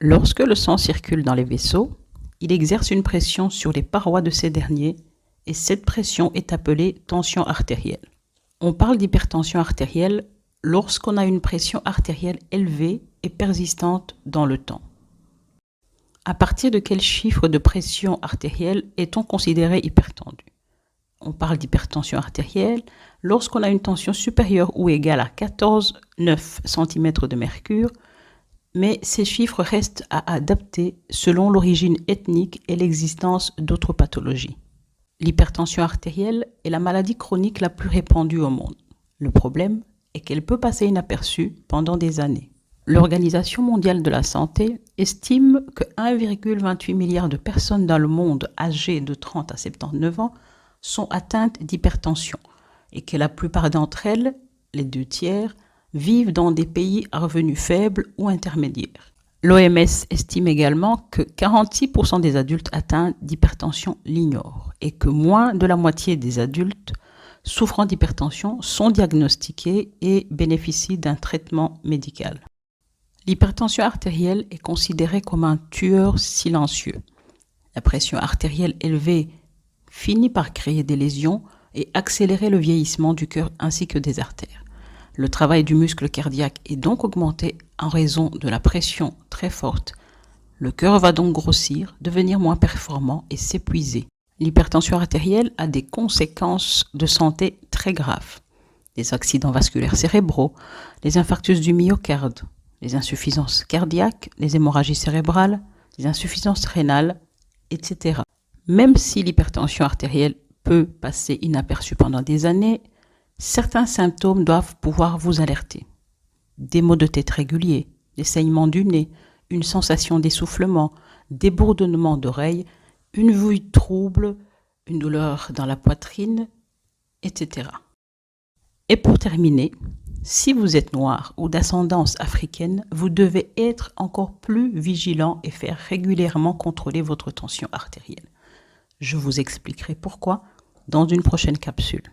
Lorsque le sang circule dans les vaisseaux, il exerce une pression sur les parois de ces derniers et cette pression est appelée tension artérielle. On parle d'hypertension artérielle lorsqu'on a une pression artérielle élevée et persistante dans le temps. À partir de quel chiffre de pression artérielle est-on considéré hypertendu? On parle d'hypertension artérielle lorsqu'on a une tension supérieure ou égale à 14,9 cm de mercure, mais ces chiffres restent à adapter selon l'origine ethnique et l'existence d'autres pathologies. L'hypertension artérielle est la maladie chronique la plus répandue au monde. Le problème est qu'elle peut passer inaperçue pendant des années. L'Organisation mondiale de la santé estime que 1,28 milliard de personnes dans le monde âgées de 30 à 79 ans sont atteintes d'hypertension et que la plupart d'entre elles, les 2/3, vivent dans des pays à revenus faibles ou intermédiaires. L'OMS estime également que 46% des adultes atteints d'hypertension l'ignorent et que moins de la moitié des adultes souffrant d'hypertension sont diagnostiqués et bénéficient d'un traitement médical. L'hypertension artérielle est considérée comme un tueur silencieux. La pression artérielle élevée finit par créer des lésions et accélérer le vieillissement du cœur ainsi que des artères. Le travail du muscle cardiaque est donc augmenté en raison de la pression très forte. Le cœur va donc grossir, devenir moins performant et s'épuiser. L'hypertension artérielle a des conséquences de santé très graves. Les accidents vasculaires cérébraux, les infarctus du myocarde, les insuffisances cardiaques, les hémorragies cérébrales, les insuffisances rénales, etc. Même si l'hypertension artérielle peut passer inaperçue pendant des années, certains symptômes doivent pouvoir vous alerter. Des maux de tête réguliers, des saignements du nez, une sensation d'essoufflement, des bourdonnements d'oreilles, une vue trouble, une douleur dans la poitrine, etc. Et pour terminer, si vous êtes noir ou d'ascendance africaine, vous devez être encore plus vigilant et faire régulièrement contrôler votre tension artérielle. Je vous expliquerai pourquoi dans une prochaine capsule.